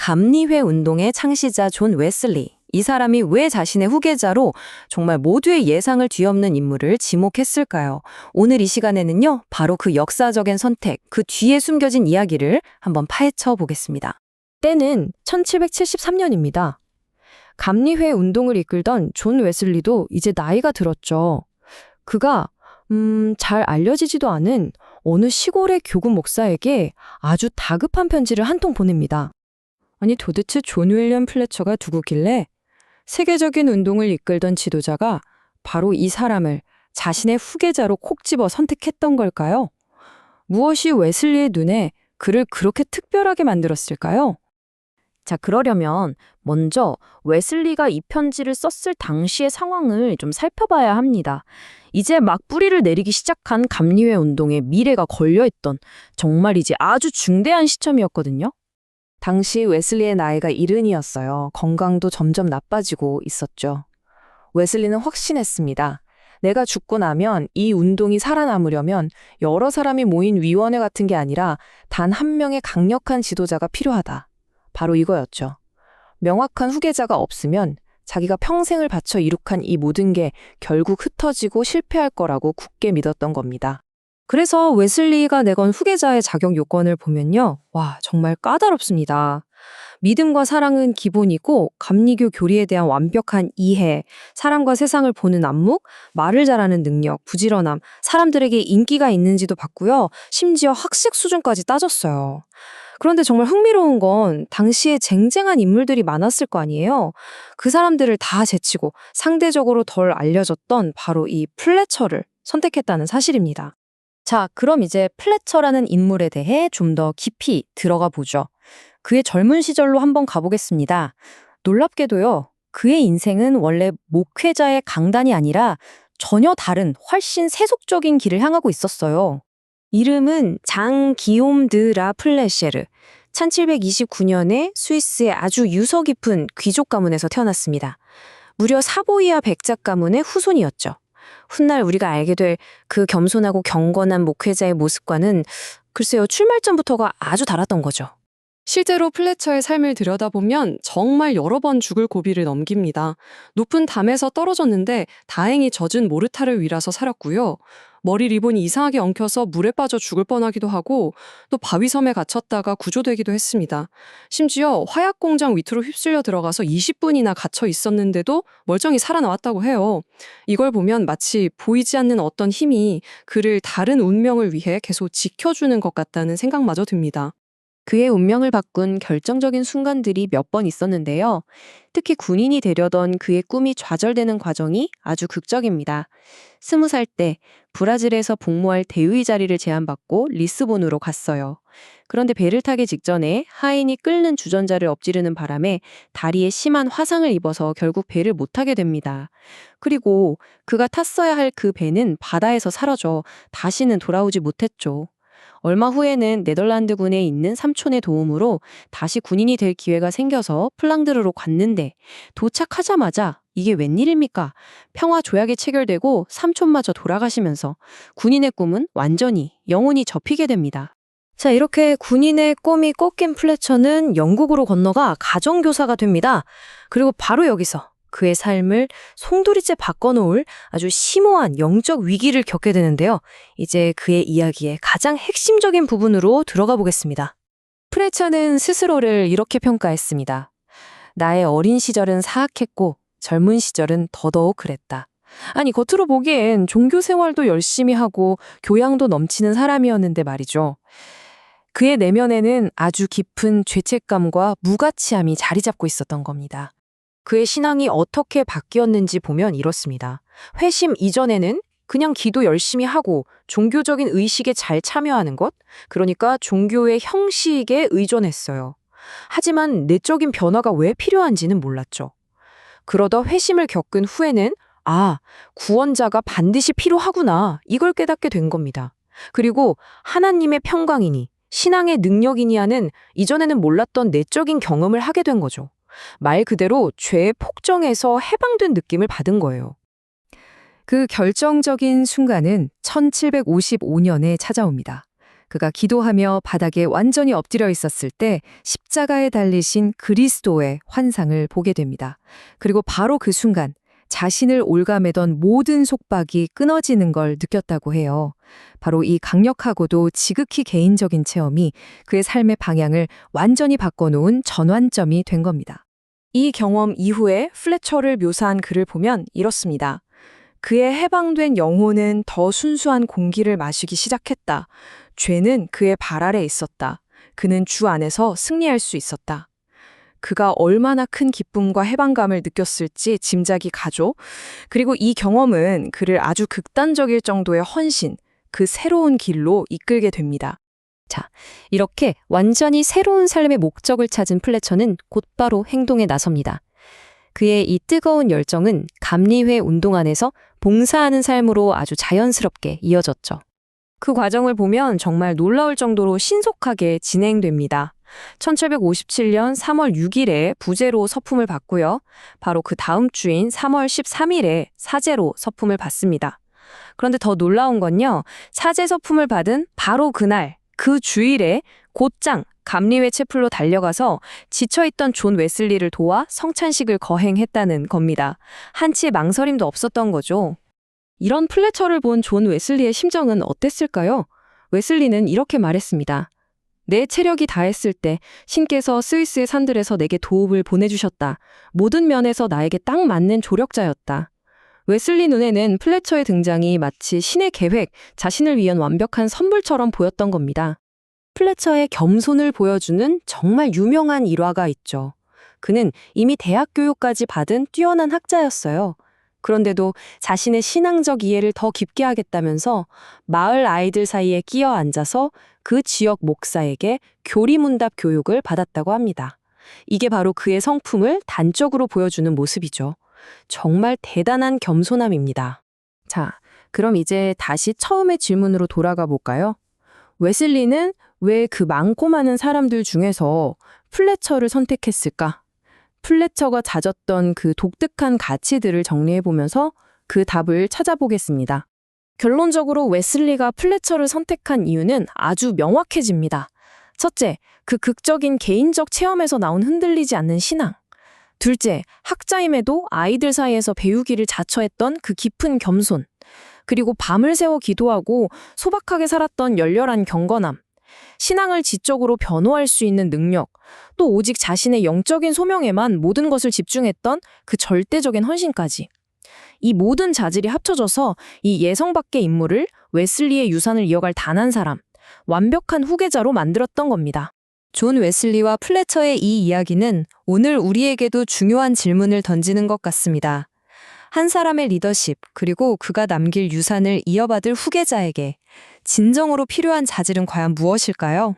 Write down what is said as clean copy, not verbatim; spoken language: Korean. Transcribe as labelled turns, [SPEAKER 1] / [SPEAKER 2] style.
[SPEAKER 1] 감리회 운동의 창시자 존 웨슬리. 이 사람이 왜 자신의 후계자로 정말 모두의 예상을 뒤엎는 인물을 지목했을까요? 오늘 이 시간에는요, 바로 그 역사적인 선택, 그 뒤에 숨겨진 이야기를 한번 파헤쳐 보겠습니다.
[SPEAKER 2] 때는 1773년입니다. 감리회 운동을 이끌던 존 웨슬리도 이제 나이가 들었죠. 그가 잘 알려지지도 않은 어느 시골의 교구 목사에게 아주 다급한 편지를 한 통 보냅니다. 아니 도대체 존 윌리엄 플래처가 누구길래 세계적인 운동을 이끌던 지도자가 바로 이 사람을 자신의 후계자로 콕 집어 선택했던 걸까요? 무엇이 웨슬리의 눈에 그를 그렇게 특별하게 만들었을까요?
[SPEAKER 3] 자, 그러려면 먼저 웨슬리가 이 편지를 썼을 당시의 상황을 좀 살펴봐야 합니다. 이제 막 뿌리를 내리기 시작한 감리회 운동의 미래가 걸려있던 정말이지 아주 중대한 시점이었거든요.
[SPEAKER 2] 당시 웨슬리의 나이가 70이었어요. 건강도 점점 나빠지고 있었죠. 웨슬리는 확신했습니다. 내가 죽고 나면 이 운동이 살아남으려면 여러 사람이 모인 위원회 같은 게 아니라 단 한 명의 강력한 지도자가 필요하다. 바로 이거였죠. 명확한 후계자가 없으면 자기가 평생을 바쳐 이룩한 이 모든 게 결국 흩어지고 실패할 거라고 굳게 믿었던 겁니다.
[SPEAKER 1] 그래서 웨슬리가 내건 후계자의 자격 요건을 보면요. 와, 정말 까다롭습니다. 믿음과 사랑은 기본이고 감리교 교리에 대한 완벽한 이해, 사람과 세상을 보는 안목, 말을 잘하는 능력, 부지런함, 사람들에게 인기가 있는지도 봤고요. 심지어 학식 수준까지 따졌어요. 그런데 정말 흥미로운 건 당시에 쟁쟁한 인물들이 많았을 거 아니에요. 그 사람들을 다 제치고 상대적으로 덜 알려졌던 바로 이 플래처를 선택했다는 사실입니다. 자, 그럼 이제 플래처라는 인물에 대해 좀 더 깊이 들어가 보죠. 그의 젊은 시절로 한번 가보겠습니다. 놀랍게도요, 그의 인생은 원래 목회자의 강단이 아니라 전혀 다른 훨씬 세속적인 길을 향하고 있었어요. 이름은 장 기욤 드 라 플레셰르. 1729년에 스위스의 아주 유서 깊은 귀족 가문에서 태어났습니다. 무려 사보이아 백작 가문의 후손이었죠. 훗날 우리가 알게 될 그 겸손하고 경건한 목회자의 모습과는 글쎄요, 출발점부터가 아주 달랐던 거죠.
[SPEAKER 2] 실제로 플래처의 삶을 들여다보면 정말 여러 번 죽을 고비를 넘깁니다. 높은 담에서 떨어졌는데 다행히 젖은 모르타를 위라서 살았고요. 머리 리본이 이상하게 엉켜서 물에 빠져 죽을 뻔하기도 하고 또 바위섬에 갇혔다가 구조되기도 했습니다. 심지어 화약 공장 밑으로 휩쓸려 들어가서 20분이나 갇혀 있었는데도 멀쩡히 살아나왔다고 해요. 이걸 보면 마치 보이지 않는 어떤 힘이 그를 다른 운명을 위해 계속 지켜주는 것 같다는 생각마저 듭니다.
[SPEAKER 3] 그의 운명을 바꾼 결정적인 순간들이 몇 번 있었는데요. 특히 군인이 되려던 그의 꿈이 좌절되는 과정이 아주 극적입니다. 20살 때 브라질에서 복무할 대위 자리를 제안받고 리스본으로 갔어요. 그런데 배를 타기 직전에 하인이 끓는 주전자를 엎지르는 바람에 다리에 심한 화상을 입어서 결국 배를 못 타게 됩니다. 그리고 그가 탔어야 할 그 배는 바다에서 사라져 다시는 돌아오지 못했죠. 얼마 후에는 네덜란드군에 있는 삼촌의 도움으로 다시 군인이 될 기회가 생겨서 플랑드르로 갔는데 도착하자마자 이게 웬일입니까? 평화 조약이 체결되고 삼촌마저 돌아가시면서 군인의 꿈은 완전히 영혼이 접히게 됩니다.
[SPEAKER 1] 자, 이렇게 군인의 꿈이 꺾인 플래처는 영국으로 건너가 가정교사가 됩니다. 그리고 바로 여기서 그의 삶을 송두리째 바꿔놓을 아주 심오한 영적 위기를 겪게 되는데요. 이제 그의 이야기의 가장 핵심적인 부분으로 들어가 보겠습니다. 플래처는 스스로를 이렇게 평가했습니다. 나의 어린 시절은 사악했고 젊은 시절은 더더욱 그랬다. 아니, 겉으로 보기엔 종교 생활도 열심히 하고 교양도 넘치는 사람이었는데 말이죠. 그의 내면에는 아주 깊은 죄책감과 무가치함이 자리 잡고 있었던 겁니다. 그의 신앙이 어떻게 바뀌었는지 보면 이렇습니다. 회심 이전에는 그냥 기도 열심히 하고 종교적인 의식에 잘 참여하는 것, 그러니까 종교의 형식에 의존했어요. 하지만 내적인 변화가 왜 필요한지는 몰랐죠. 그러다 회심을 겪은 후에는 구원자가 반드시 필요하구나, 이걸 깨닫게 된 겁니다. 그리고 하나님의 평강이니 신앙의 능력이니 하는 이전에는 몰랐던 내적인 경험을 하게 된 거죠. 말 그대로 죄의 폭정에서 해방된 느낌을 받은 거예요. 그 결정적인 순간은 1755년에 찾아옵니다.
[SPEAKER 2] 그가 기도하며 바닥에 완전히 엎드려 있었을 때 십자가에 달리신 그리스도의 환상을 보게 됩니다. 그리고 바로 그 순간 자신을 올가매던 모든 속박이 끊어지는 걸 느꼈다고 해요. 바로 이 강력하고도 지극히 개인적인 체험이 그의 삶의 방향을 완전히 바꿔놓은 전환점이 된 겁니다.
[SPEAKER 3] 이 경험 이후에 플래처를 묘사한 글을 보면 이렇습니다. 그의 해방된 영혼은 더 순수한 공기를 마시기 시작했다. 죄는 그의 발 아래 있었다. 그는 주 안에서 승리할 수 있었다. 그가 얼마나 큰 기쁨과 해방감을 느꼈을지 짐작이 가죠. 그리고 이 경험은 그를 아주 극단적일 정도의 헌신, 그 새로운 길로 이끌게 됩니다.
[SPEAKER 2] 이렇게 완전히 새로운 삶의 목적을 찾은 플래처는 곧바로 행동에 나섭니다. 그의 이 뜨거운 열정은 감리회 운동 안에서 봉사하는 삶으로 아주 자연스럽게 이어졌죠. 그 과정을 보면 정말 놀라울 정도로 신속하게 진행됩니다. 1757년 3월 6일에 부제로 서품을 받고요. 바로 그 다음 주인 3월 13일에 사제로 서품을 받습니다. 그런데 더 놀라운 건요. 사제 서품을 받은 바로 그날, 그 주일에 곧장 감리회 채플로 달려가서 지쳐있던 존 웨슬리를 도와 성찬식을 거행했다는 겁니다. 한치의 망설임도 없었던 거죠. 이런 플래처를 본 존 웨슬리의 심정은 어땠을까요? 웨슬리는 이렇게 말했습니다. 내 체력이 다했을 때 신께서 스위스의 산들에서 내게 도움을 보내주셨다. 모든 면에서 나에게 딱 맞는 조력자였다. 웨슬리 눈에는 플래처의 등장이 마치 신의 계획, 자신을 위한 완벽한 선물처럼 보였던 겁니다. 플래처의 겸손을 보여주는 정말 유명한 일화가 있죠. 그는 이미 대학 교육까지 받은 뛰어난 학자였어요. 그런데도 자신의 신앙적 이해를 더 깊게 하겠다면서 마을 아이들 사이에 끼어 앉아서 그 지역 목사에게 교리문답 교육을 받았다고 합니다. 이게 바로 그의 성품을 단적으로 보여주는 모습이죠. 정말 대단한 겸손함입니다. 자, 그럼 이제 다시 처음의 질문으로 돌아가 볼까요? 웨슬리는 왜 그 많고 많은 사람들 중에서 플래처를 선택했을까? 플래처가 가졌던 그 독특한 가치들을 정리해보면서 그 답을 찾아보겠습니다. 결론적으로 웨슬리가 플래처를 선택한 이유는 아주 명확해집니다. 첫째, 그 극적인 개인적 체험에서 나온 흔들리지 않는 신앙. 둘째, 학자임에도 아이들 사이에서 배우기를 자처했던 그 깊은 겸손. 그리고 밤을 새워 기도하고 소박하게 살았던 열렬한 경건함. 신앙을 지적으로 변호할 수 있는 능력, 또 오직 자신의 영적인 소명에만 모든 것을 집중했던 그 절대적인 헌신까지. 이 모든 자질이 합쳐져서 이 예성 밖의 인물을 웨슬리의 유산을 이어갈 단 한 사람, 완벽한 후계자로 만들었던 겁니다. 존 웨슬리와 플래처의 이 이야기는 오늘 우리에게도 중요한 질문을 던지는 것 같습니다. 한 사람의 리더십, 그리고 그가 남길 유산을 이어받을 후계자에게 진정으로 필요한 자질은 과연 무엇일까요?